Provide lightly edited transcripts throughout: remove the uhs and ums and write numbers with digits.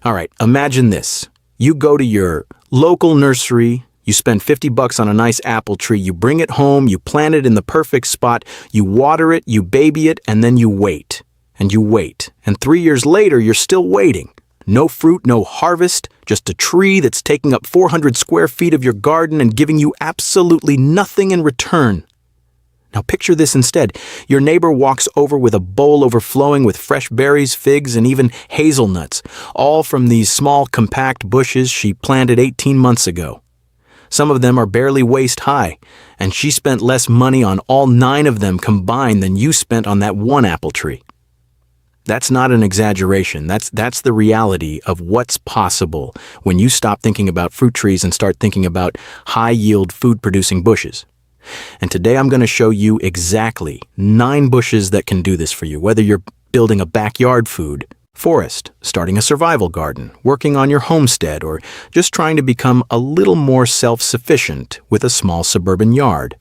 All right, imagine this. You go to your local nursery, you spend $50 on a nice apple tree, you bring it home, you plant it in the perfect spot, you water it, you baby it, and then you wait. And you wait. And 3 years later, you're still waiting. No fruit, no harvest, just a tree that's taking up 400 square feet of your garden and giving you absolutely nothing in return. Now picture this instead. Your neighbor walks over with a bowl overflowing with fresh berries, figs, and even hazelnuts, all from these small, compact bushes she planted 18 months ago. Some of them are barely waist high, and she spent less money on all 9 of them combined than you spent on that one apple tree. That's not an exaggeration. That's the reality of what's possible when you stop thinking about fruit trees and start thinking about high-yield food-producing bushes. And today I'm going to show you exactly 9 bushes that can do this for you, whether you're building a backyard food forest, starting a survival garden, working on your homestead, or just trying to become a little more self-sufficient with a small suburban yard.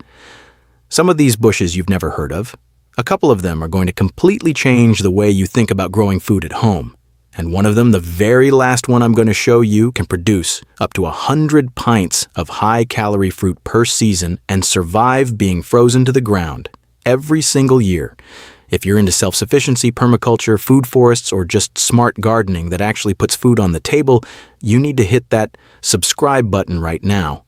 Some of these bushes you've never heard of. A couple of them are going to completely change the way you think about growing food at home. And one of them, the very last one I'm going to show you, can produce up to 100 pints of high-calorie fruit per season and survive being frozen to the ground every single year. If you're into self-sufficiency, permaculture, food forests, or just smart gardening that actually puts food on the table, you need to hit that subscribe button right now.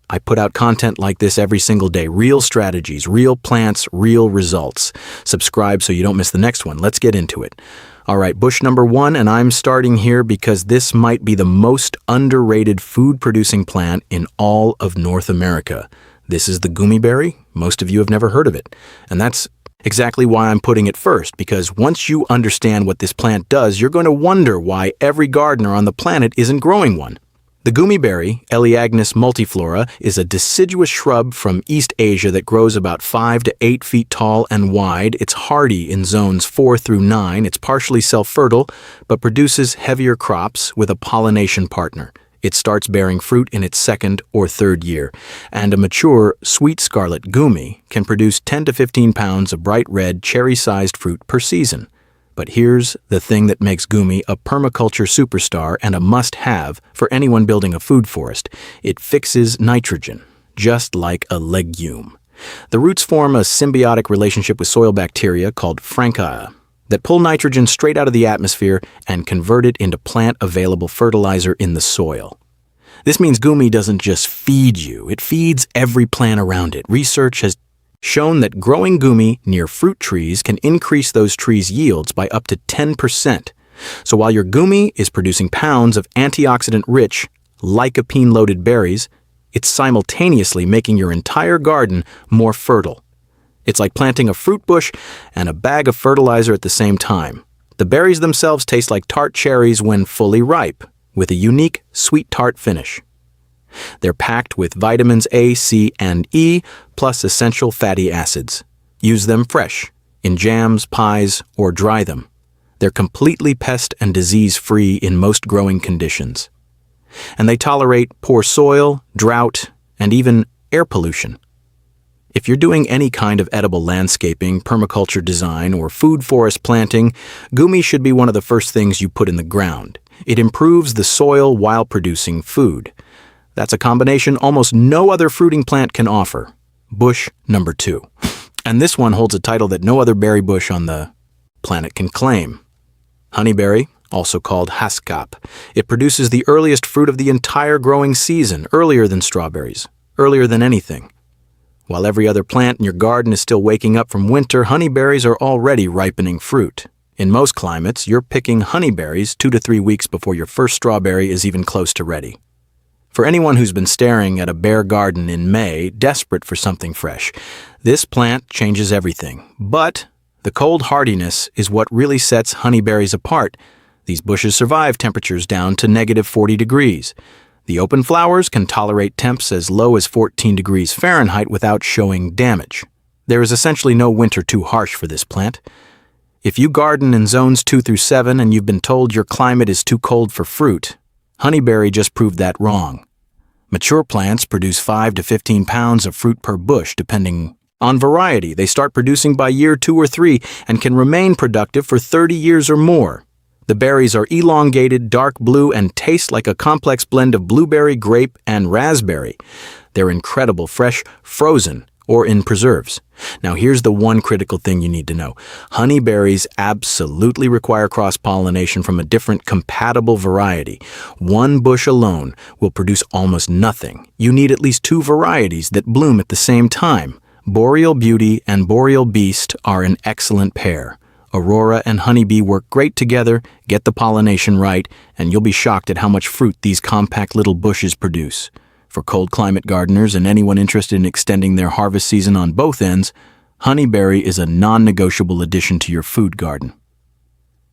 I put out content like this every single day. Real strategies, real plants, real results. Subscribe so you don't miss the next one. Let's get into it. All right, bush number 1, and I'm starting here because this might be the most underrated food-producing plant in all of North America. This is the goumi berry. Most of you have never heard of it. And that's exactly why I'm putting it first, because once you understand what this plant does, you're going to wonder why every gardener on the planet isn't growing one. The goumi berry, Elaeagnus multiflora, is a deciduous shrub from East Asia that grows about 5 to 8 feet tall and wide. It's hardy in zones 4 through 9. It's partially self-fertile, but produces heavier crops with a pollination partner. It starts bearing fruit in its 2nd or 3rd year, and a mature, sweet scarlet goumi can produce 10 to 15 pounds of bright red, cherry-sized fruit per season. But here's the thing that makes goumi a permaculture superstar and a must-have for anyone building a food forest. It fixes nitrogen, just like a legume. The roots form a symbiotic relationship with soil bacteria called frankia that pull nitrogen straight out of the atmosphere and convert it into plant-available fertilizer in the soil. This means goumi doesn't just feed you, it feeds every plant around it. Research has shown that growing goumi near fruit trees can increase those trees' yields by up to 10%. So while your goumi is producing pounds of antioxidant-rich, lycopene-loaded berries, it's simultaneously making your entire garden more fertile. It's like planting a fruit bush and a bag of fertilizer at the same time. The berries themselves taste like tart cherries when fully ripe, with a unique sweet tart finish. They're packed with vitamins A, C, and E, plus essential fatty acids. Use them fresh, in jams, pies, or dry them. They're completely pest and disease-free in most growing conditions. And they tolerate poor soil, drought, and even air pollution. If you're doing any kind of edible landscaping, permaculture design, or food forest planting, goumi should be one of the first things you put in the ground. It improves the soil while producing food. That's a combination almost no other fruiting plant can offer. Bush number 2. And this one holds a title that no other berry bush on the planet can claim. Honeyberry, also called haskap. It produces the earliest fruit of the entire growing season, earlier than strawberries, earlier than anything. While every other plant in your garden is still waking up from winter, honeyberries are already ripening fruit. In most climates, you're picking honeyberries 2 to 3 weeks before your first strawberry is even close to ready. For anyone who's been staring at a bare garden in May, desperate for something fresh, this plant changes everything. But the cold hardiness is what really sets honeyberries apart. These bushes survive temperatures down to negative 40 degrees. The open flowers can tolerate temps as low as 14 degrees Fahrenheit without showing damage. There is essentially no winter too harsh for this plant. If you garden in zones 2 through 7 and you've been told your climate is too cold for fruit, honeyberry just proved that wrong. Mature plants produce 5 to 15 pounds of fruit per bush, depending on variety. They start producing by year 2 or 3 and can remain productive for 30 years or more. The berries are elongated, dark blue, and taste like a complex blend of blueberry, grape, and raspberry. They're incredible fresh, frozen, or in preserves. Now here's the one critical thing you need to know. Honeyberries absolutely require cross-pollination from a different compatible variety. One bush alone will produce almost nothing. You need at least 2 varieties that bloom at the same time. Boreal Beauty and Boreal Beast are an excellent pair. Aurora and honeybee work great together, get the pollination right, and you'll be shocked at how much fruit these compact little bushes produce. For cold climate gardeners and anyone interested in extending their harvest season on both ends, honeyberry is a non-negotiable addition to your food garden.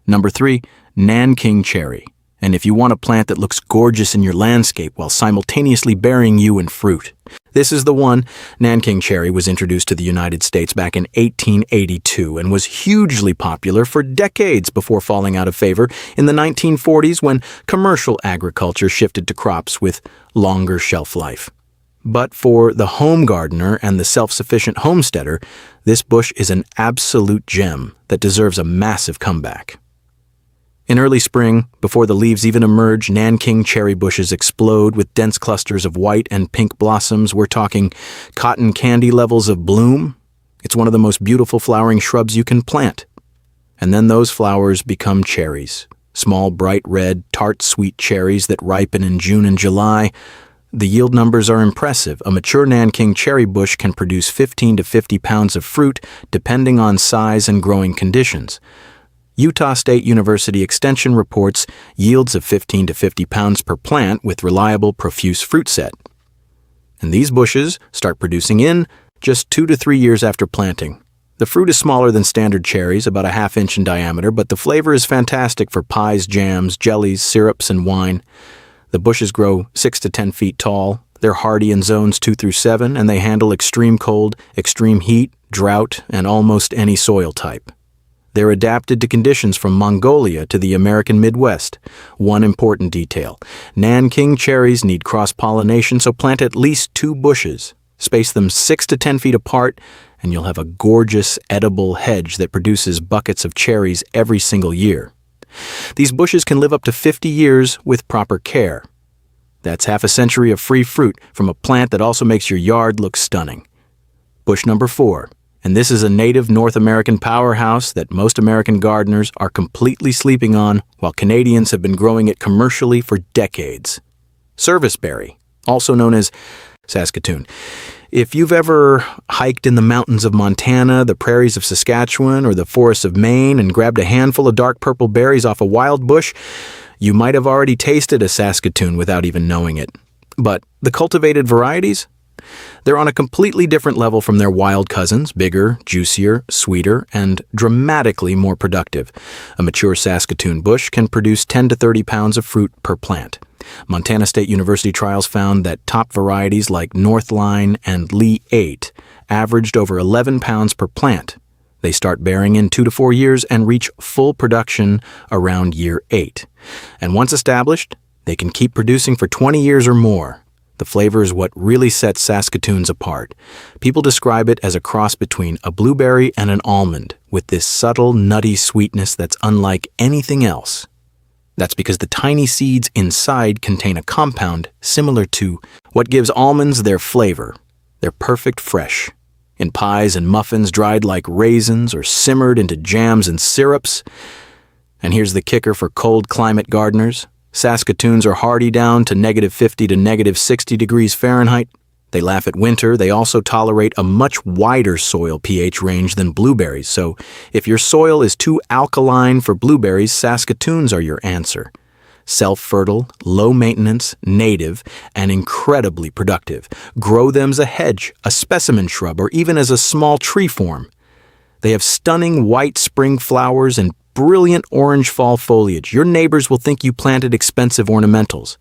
Number 3, Nanking cherry. And if you want a plant that looks gorgeous in your landscape while simultaneously bearing you in fruit, this is the one. Nanking cherry was introduced to the United States back in 1882 and was hugely popular for decades before falling out of favor in the 1940s when commercial agriculture shifted to crops with longer shelf life. But for the home gardener and the self-sufficient homesteader, this bush is an absolute gem that deserves a massive comeback. In early spring, before the leaves even emerge, Nanking cherry bushes explode with dense clusters of white and pink blossoms. We're talking cotton candy levels of bloom. It's one of the most beautiful flowering shrubs you can plant. And then those flowers become cherries. Small, bright red, tart, sweet cherries that ripen in June and July. The yield numbers are impressive. A mature Nanking cherry bush can produce 15 to 50 pounds of fruit, depending on size and growing conditions. Utah State University Extension reports yields of 15 to 50 pounds per plant with reliable, profuse fruit set. And these bushes start producing in just 2 to 3 years after planting. The fruit is smaller than standard cherries, about a ½ inch in diameter, but the flavor is fantastic for pies, jams, jellies, syrups, and wine. The bushes grow 6 to 10 feet tall. They're hardy in zones 2 through 7, and they handle extreme cold, extreme heat, drought, and almost any soil type. They're adapted to conditions from Mongolia to the American Midwest. One important detail: Nanking cherries need cross-pollination, so plant at least 2 bushes. Space them 6 to 10 feet apart, and you'll have a gorgeous, edible hedge that produces buckets of cherries every single year. These bushes can live up to 50 years with proper care. That's half a century of free fruit from a plant that also makes your yard look stunning. Bush number 4. And this is a native North American powerhouse that most American gardeners are completely sleeping on, while Canadians have been growing it commercially for decades. Serviceberry, also known as saskatoon. If you've ever hiked in the mountains of Montana, the prairies of Saskatchewan, or the forests of Maine and grabbed a handful of dark purple berries off a wild bush, you might have already tasted a saskatoon without even knowing it. But the cultivated varieties? They're on a completely different level from their wild cousins, bigger, juicier, sweeter, and dramatically more productive. A mature Saskatoon bush can produce 10 to 30 pounds of fruit per plant. Montana State University trials found that top varieties like Northline and Lee 8 averaged over 11 pounds per plant. They start bearing in 2 to 4 years and reach full production around year 8. And once established, they can keep producing for 20 years or more. The flavor is what really sets Saskatoons apart. People describe it as a cross between a blueberry and an almond, with this subtle, nutty sweetness that's unlike anything else. That's because the tiny seeds inside contain a compound similar to what gives almonds their flavor. They're perfect fresh. In pies and muffins dried like raisins or simmered into jams and syrups. And here's the kicker for cold climate gardeners. Saskatoons are hardy down to -50 to -60 degrees Fahrenheit. They laugh at winter. They also tolerate a much wider soil pH range than blueberries, so if your soil is too alkaline for blueberries, Saskatoons are your answer. Self-fertile, low-maintenance, native, and incredibly productive. Grow them as a hedge, a specimen shrub, or even as a small tree form. They have stunning white spring flowers and brilliant orange fall foliage. Your neighbors will think you planted expensive ornamentals.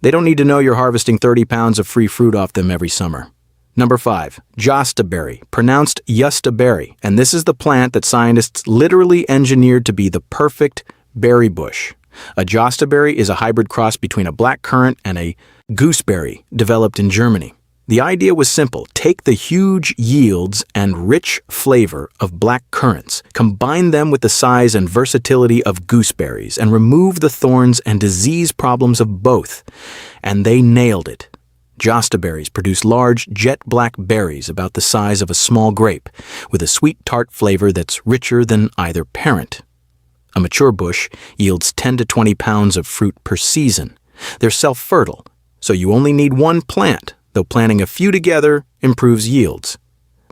They don't need to know you're harvesting 30 pounds of free fruit off them every summer. Number 5, jostaberry, pronounced jostaberry, and this is the plant that scientists literally engineered to be the perfect berry bush. A jostaberry is a hybrid cross between a black currant and a gooseberry developed in Germany. The idea was simple. Take the huge yields and rich flavor of black currants, combine them with the size and versatility of gooseberries, and remove the thorns and disease problems of both. And they nailed it. Jostaberries produce large, jet-black berries about the size of a small grape, with a sweet tart flavor that's richer than either parent. A mature bush yields 10 to 20 pounds of fruit per season. They're self-fertile, so you only need one plant, though planting a few together improves yields.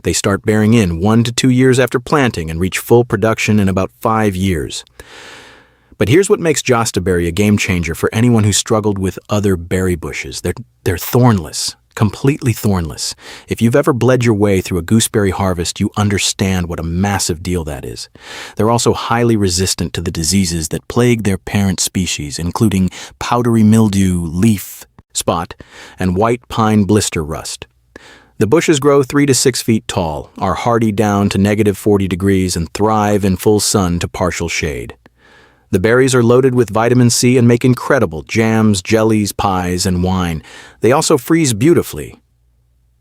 They start bearing in 1 to 2 years after planting and reach full production in about 5 years. But here's what makes jostaberry a game changer for anyone who struggled with other berry bushes. They're thornless, completely thornless. If you've ever bled your way through a gooseberry harvest, you understand what a massive deal that is. They're also highly resistant to the diseases that plague their parent species, including powdery mildew, leaf spot, and white pine blister rust. The bushes grow 3 to 6 feet tall, are hardy down to -40 degrees, and thrive in full sun to partial shade. The berries are loaded with vitamin C and make incredible jams, jellies, pies, and wine. They also freeze beautifully.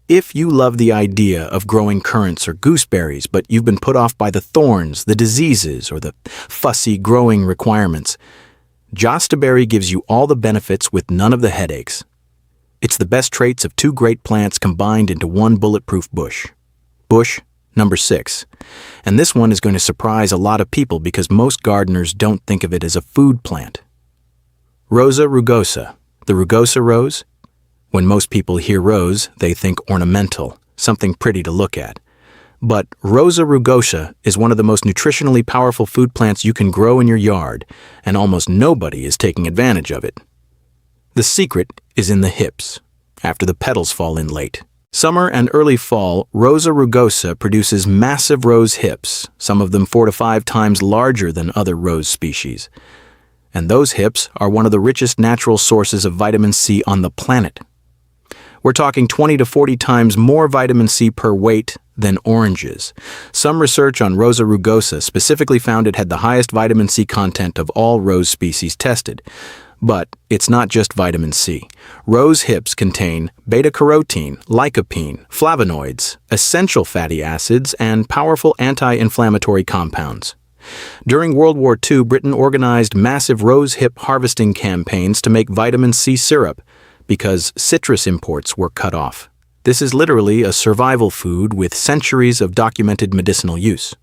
If you love the idea of growing currants or gooseberries, but you've been put off by the thorns, the diseases, or the fussy growing requirements, jostaberry gives you all the benefits with none of the headaches. It's the best traits of 2 great plants combined into one bulletproof bush. Bush number 6. And this one is going to surprise a lot of people because most gardeners don't think of it as a food plant. Rosa rugosa, the rugosa rose. When most people hear rose, they think ornamental, something pretty to look at. But Rosa rugosa is one of the most nutritionally powerful food plants you can grow in your yard, and almost nobody is taking advantage of it. The secret is in the hips, after the petals fall in late. Summer and early fall, Rosa rugosa produces massive rose hips, some of them 4 to 5 times larger than other rose species. And those hips are one of the richest natural sources of vitamin C on the planet. We're talking 20 to 40 times more vitamin C per weight than oranges. Some research on Rosa rugosa specifically found it had the highest vitamin C content of all rose species tested. But it's not just vitamin C. Rose hips contain beta-carotene, lycopene, flavonoids, essential fatty acids, and powerful anti-inflammatory compounds. During World War II, Britain organized massive rose hip harvesting campaigns to make vitamin C syrup because citrus imports were cut off. This is literally a survival food with centuries of documented medicinal use.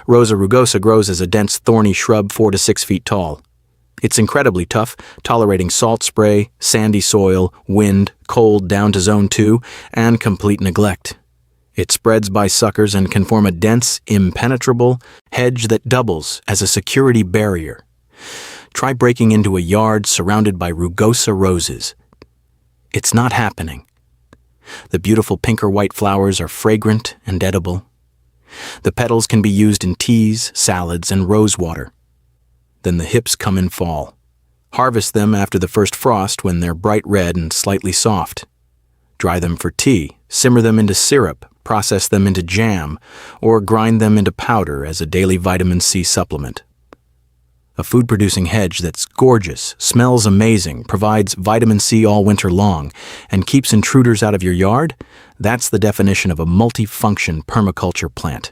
Rosa rugosa grows as a dense, thorny shrub 4 to 6 feet tall. It's incredibly tough, tolerating salt spray, sandy soil, wind, cold down to zone 2, and complete neglect. It spreads by suckers and can form a dense, impenetrable hedge that doubles as a security barrier. Try breaking into a yard surrounded by rugosa roses. It's not happening. The beautiful pink or white flowers are fragrant and edible. The petals can be used in teas, salads, and rose water. Then the hips come in fall. Harvest them after the first frost when they're bright red and slightly soft. Dry them for tea, simmer them into syrup, process them into jam, or grind them into powder as a daily vitamin C supplement. A food-producing hedge that's gorgeous, smells amazing, provides vitamin C all winter long, and keeps intruders out of your yard? That's the definition of a multifunction permaculture plant.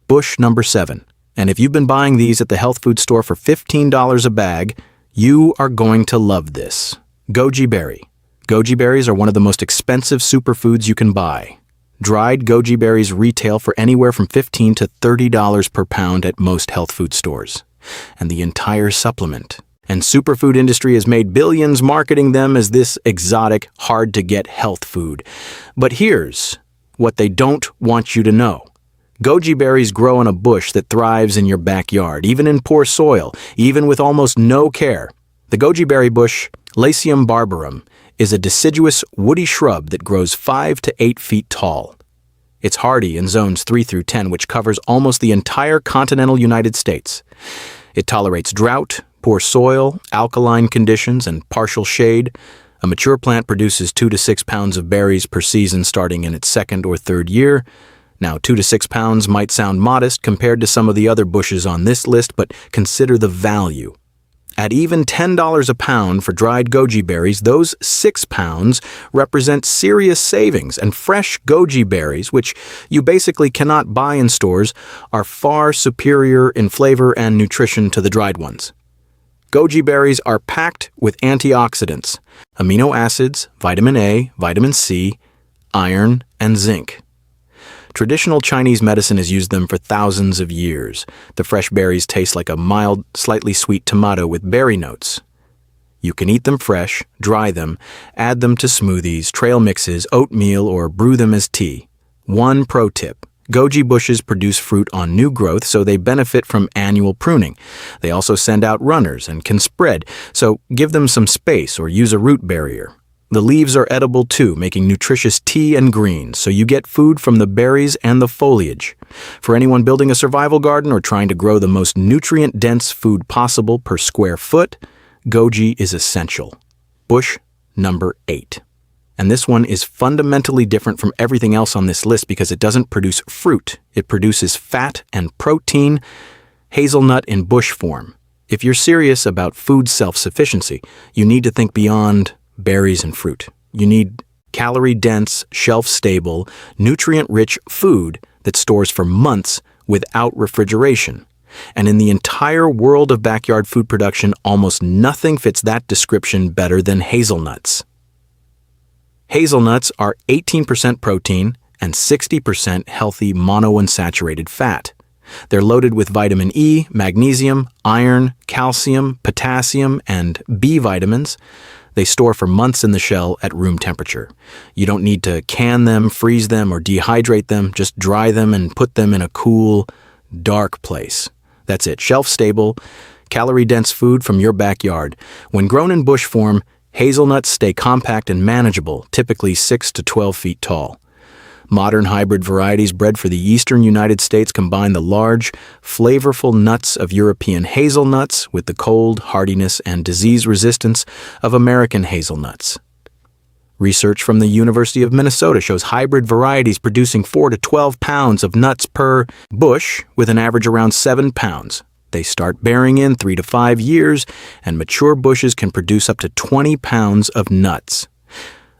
Bush number 7. And if you've been buying these at the health food store for $15 a bag, you are going to love this. Goji berry. Goji berries are one of the most expensive superfoods you can buy. Dried goji berries retail for anywhere from $15 to $30 per pound at most health food stores. And the entire supplement. And superfood industry has made billions marketing them as this exotic, hard-to-get health food. But here's what they don't want you to know. Goji berries grow on a bush that thrives in your backyard, even in poor soil, even with almost no care. The goji berry bush, Lasium barbarum, is a deciduous, woody shrub that grows 5 to 8 feet tall. It's hardy in zones 3 through 10, which covers almost the entire continental United States. It tolerates drought, poor soil, alkaline conditions, and partial shade. A mature plant produces 2 to 6 pounds of berries per season starting in its 2nd or 3rd year. Now, 2 to 6 pounds might sound modest compared to some of the other bushes on this list, but consider the value. At even $10 a pound for dried goji berries, those 6 pounds represent serious savings, and fresh goji berries, which you basically cannot buy in stores, are far superior in flavor and nutrition to the dried ones. Goji berries are packed with antioxidants, amino acids, vitamin A, vitamin C, iron, and zinc. Traditional Chinese medicine has used them for thousands of years. The fresh berries taste like a mild, slightly sweet tomato with berry notes. You can eat them fresh, dry them, add them to smoothies, trail mixes, oatmeal, or brew them as tea. One pro tip: goji bushes produce fruit on new growth, so they benefit from annual pruning. They also send out runners and can spread, so give them some space or use a root barrier. The leaves are edible too, making nutritious tea and greens, so you get food from the berries and the foliage. For anyone building a survival garden or trying to grow the most nutrient-dense food possible per square foot, goji is essential. Bush number 8. And this one is fundamentally different from everything else on this list because it doesn't produce fruit. It produces fat and protein, hazelnut in bush form. If you're serious about food self-sufficiency, you need to think beyond berries and fruit. You need calorie-dense, shelf-stable, nutrient-rich food that stores for months without refrigeration. And in the entire world of backyard food production, almost nothing fits that description better than hazelnuts. Hazelnuts are 18% protein and 60% healthy monounsaturated fat. They're loaded with vitamin E, magnesium, iron, calcium, potassium, and B vitamins. They store for months in the shell at room temperature. You don't need to can them, freeze them, or dehydrate them. Just dry them and put them in a cool, dark place. That's it. Shelf-stable, calorie-dense food from your backyard. When grown in bush form, hazelnuts stay compact and manageable, typically 6 to 12 feet tall. Modern hybrid varieties bred for the eastern United States combine the large, flavorful nuts of European hazelnuts with the cold, hardiness, and disease resistance of American hazelnuts. Research from the University of Minnesota shows hybrid varieties producing 4 to 12 pounds of nuts per bush, with an average around 7 pounds. They start bearing in 3 to 5 years, and mature bushes can produce up to 20 pounds of nuts.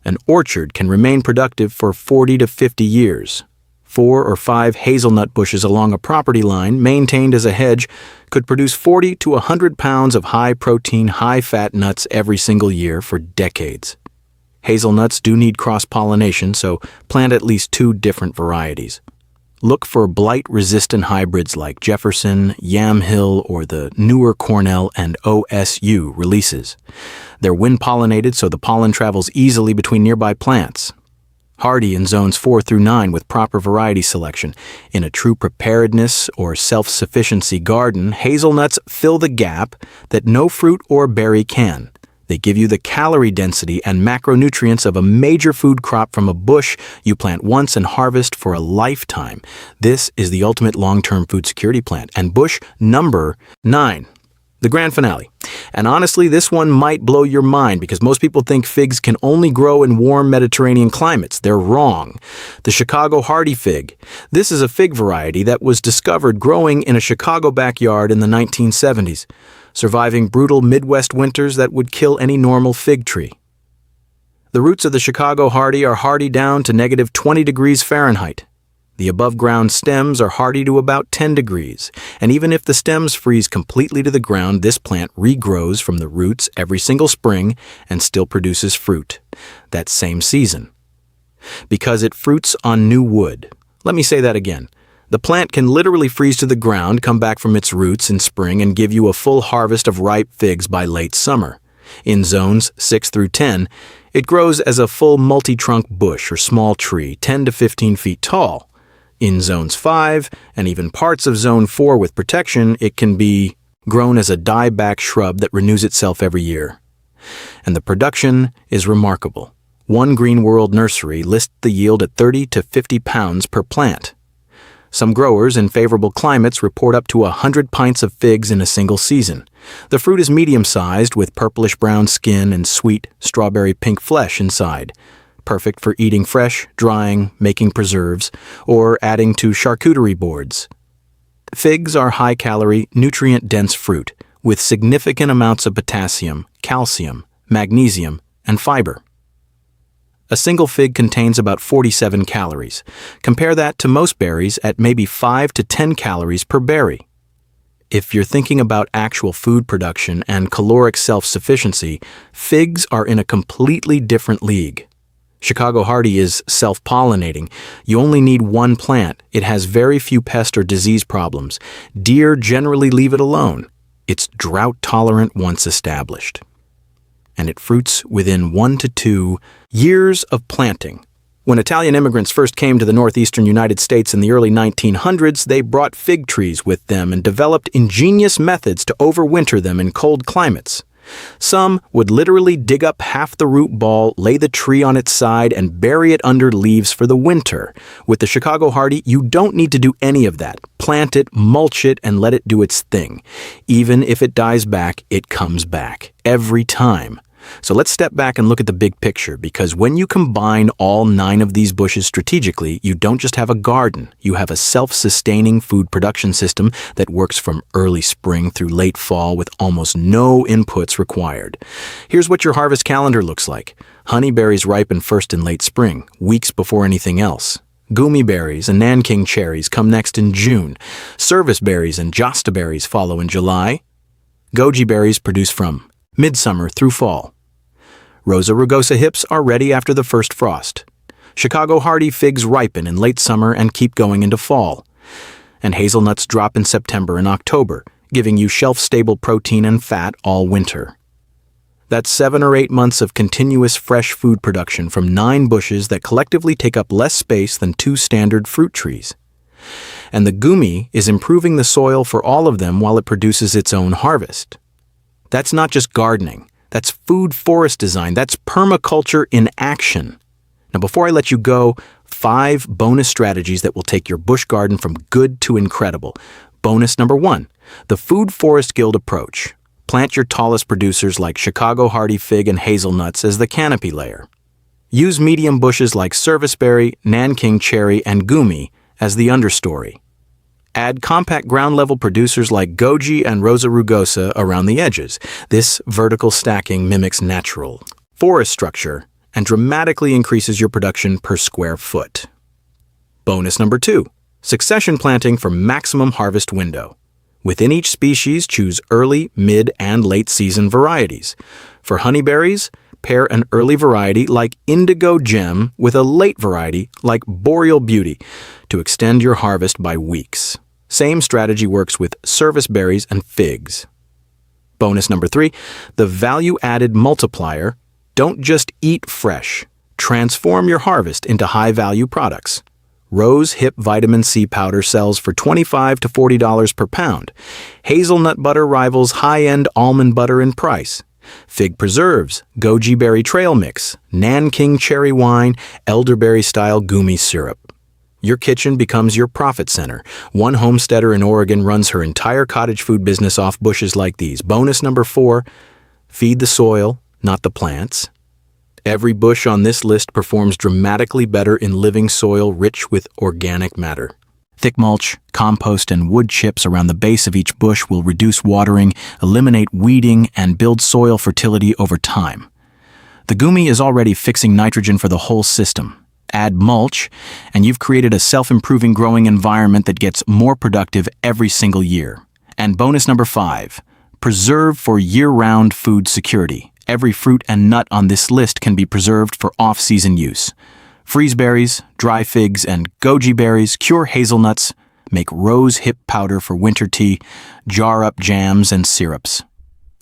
An orchard can remain productive for 40 to 50 years. 4 or 5 hazelnut bushes along a property line, maintained as a hedge, could produce 40 to 100 pounds of high-protein, high-fat nuts every single year for decades. Hazelnuts do need cross-pollination, so plant at least 2 different varieties. Look for blight-resistant hybrids like Jefferson, Yamhill, or the newer Cornell and OSU releases. They're wind-pollinated, so the pollen travels easily between nearby plants. Hardy in zones 4 through 9 with proper variety selection. In a true preparedness or self-sufficiency garden, hazelnuts fill the gap that no fruit or berry can. They give you the calorie density and macronutrients of a major food crop from a bush you plant once and harvest for a lifetime. This is the ultimate long-term food security plant. And bush number 9, the grand finale. And honestly, this one might blow your mind because most people think figs can only grow in warm Mediterranean climates. They're wrong. The Chicago hardy fig. This is a fig variety that was discovered growing in a Chicago backyard in the 1970s. Surviving brutal Midwest winters that would kill any normal fig tree. The roots of the Chicago hardy are hardy down to negative 20 degrees Fahrenheit. The above-ground stems are hardy to about 10 degrees, and even if the stems freeze completely to the ground, this plant regrows from the roots every single spring and still produces fruit that same season. Because it fruits on new wood. Let me say that again. The plant can literally freeze to the ground, come back from its roots in spring, and give you a full harvest of ripe figs by late summer. In zones 6 through 10, it grows as a full multi-trunk bush or small tree, 10 to 15 feet tall. In zones 5, and even parts of zone 4 with protection, it can be grown as a dieback shrub that renews itself every year. And the production is remarkable. One Green World nursery lists the yield at 30 to 50 pounds per plant. Some growers in favorable climates report up to 100 pints of figs in a single season. The fruit is medium-sized with purplish-brown skin and sweet strawberry-pink flesh inside. Perfect for eating fresh, drying, making preserves, or adding to charcuterie boards. Figs are high-calorie, nutrient-dense fruit with significant amounts of potassium, calcium, magnesium, and fiber. A single fig contains about 47 calories. Compare that to most berries at maybe 5 to 10 calories per berry. If you're thinking about actual food production and caloric self-sufficiency, figs are in a completely different league. Chicago Hardy is self-pollinating. You only need one plant. It has very few pest or disease problems. Deer generally leave it alone. It's drought-tolerant once established. And it fruits within 1 to 2 years of planting. When Italian immigrants first came to the northeastern United States in the early 1900s, they brought fig trees with them and developed ingenious methods to overwinter them in cold climates. Some would literally dig up half the root ball, lay the tree on its side, and bury it under leaves for the winter. With the Chicago Hardy, you don't need to do any of that. Plant it, mulch it, and let it do its thing. Even if it dies back, it comes back. Every time. So let's step back and look at the big picture, because when you combine all 9 of these bushes strategically, you don't just have a garden, you have a self-sustaining food production system that works from early spring through late fall with almost no inputs required. Here's what your harvest calendar looks like. Honeyberries ripen first in late spring, weeks before anything else. Goumi berries and Nanking cherries come next in June. Service berries and jostaberries follow in July. Goji berries produce from midsummer through fall. Rosa rugosa hips are ready after the first frost. Chicago Hardy figs ripen in late summer and keep going into fall. And hazelnuts drop in September and October, giving you shelf-stable protein and fat all winter. That's 7 or 8 months of continuous fresh food production from 9 bushes that collectively take up less space than 2 standard fruit trees. And the goumi is improving the soil for all of them while it produces its own harvest. That's not just gardening. That's food forest design. That's permaculture in action. Now, before I let you go, 5 bonus strategies that will take your bush garden from good to incredible. Bonus number 1, the Food Forest Guild approach. Plant your tallest producers like Chicago Hardy fig and hazelnuts as the canopy layer. Use medium bushes like serviceberry, Nanking cherry, and goumi as the understory. Add compact ground-level producers like goji and rosa rugosa around the edges. This vertical stacking mimics natural forest structure and dramatically increases your production per square foot. Bonus number 2, succession planting for maximum harvest window. Within each species, choose early, mid, and late season varieties. For honeyberries, pair an early variety like Indigo Gem with a late variety like Boreal Beauty to extend your harvest by weeks. Same strategy works with service berries and figs. Bonus number 3, the value-added multiplier. Don't just eat fresh. Transform your harvest into high-value products. Rose Hip Vitamin C powder sells for $25 to $40 per pound. Hazelnut butter rivals high-end almond butter in price. Fig preserves, goji berry trail mix, Nanking cherry wine, elderberry-style goumi syrup. Your kitchen becomes your profit center. One homesteader in Oregon runs her entire cottage food business off bushes like these. Bonus number 4, feed the soil, not the plants. Every bush on this list performs dramatically better in living soil rich with organic matter. Thick mulch, compost, and wood chips around the base of each bush will reduce watering, eliminate weeding, and build soil fertility over time. The goumi is already fixing nitrogen for the whole system. Add mulch, and you've created a self-improving growing environment that gets more productive every single year. And bonus number 5, preserve for year-round food security. Every fruit and nut on this list can be preserved for off-season use. Freeze berries, dry figs, and goji berries cure hazelnuts, make rose hip powder for winter tea, jar up jams and syrups.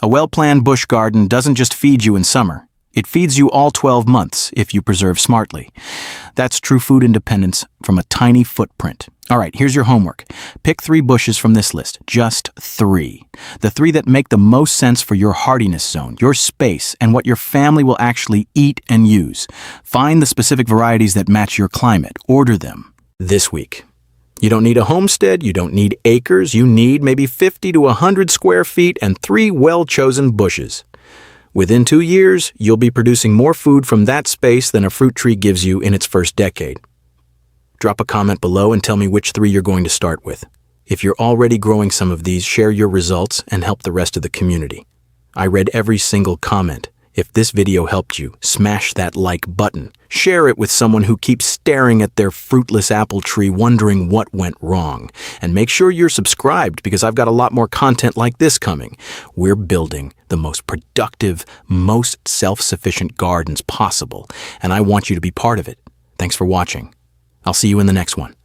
A well-planned bush garden doesn't just feed you in summer. It feeds you all 12 months if you preserve smartly. That's true food independence from a tiny footprint. All right, here's your homework. Pick 3 bushes from this list, just 3. The 3 that make the most sense for your hardiness zone, your space, and what your family will actually eat and use. Find the specific varieties that match your climate. Order them this week. You don't need a homestead, you don't need acres, you need maybe 50 to 100 square feet and 3 well-chosen bushes. Within 2 years, you'll be producing more food from that space than a fruit tree gives you in its first decade. Drop a comment below and tell me which 3 you're going to start with. If you're already growing some of these, share your results and help the rest of the community. I read every single comment. If this video helped you, smash that like button. Share it with someone who keeps staring at their fruitless apple tree wondering what went wrong. And make sure you're subscribed because I've got a lot more content like this coming. We're building the most productive, most self-sufficient gardens possible, and I want you to be part of it. Thanks for watching. I'll see you in the next one.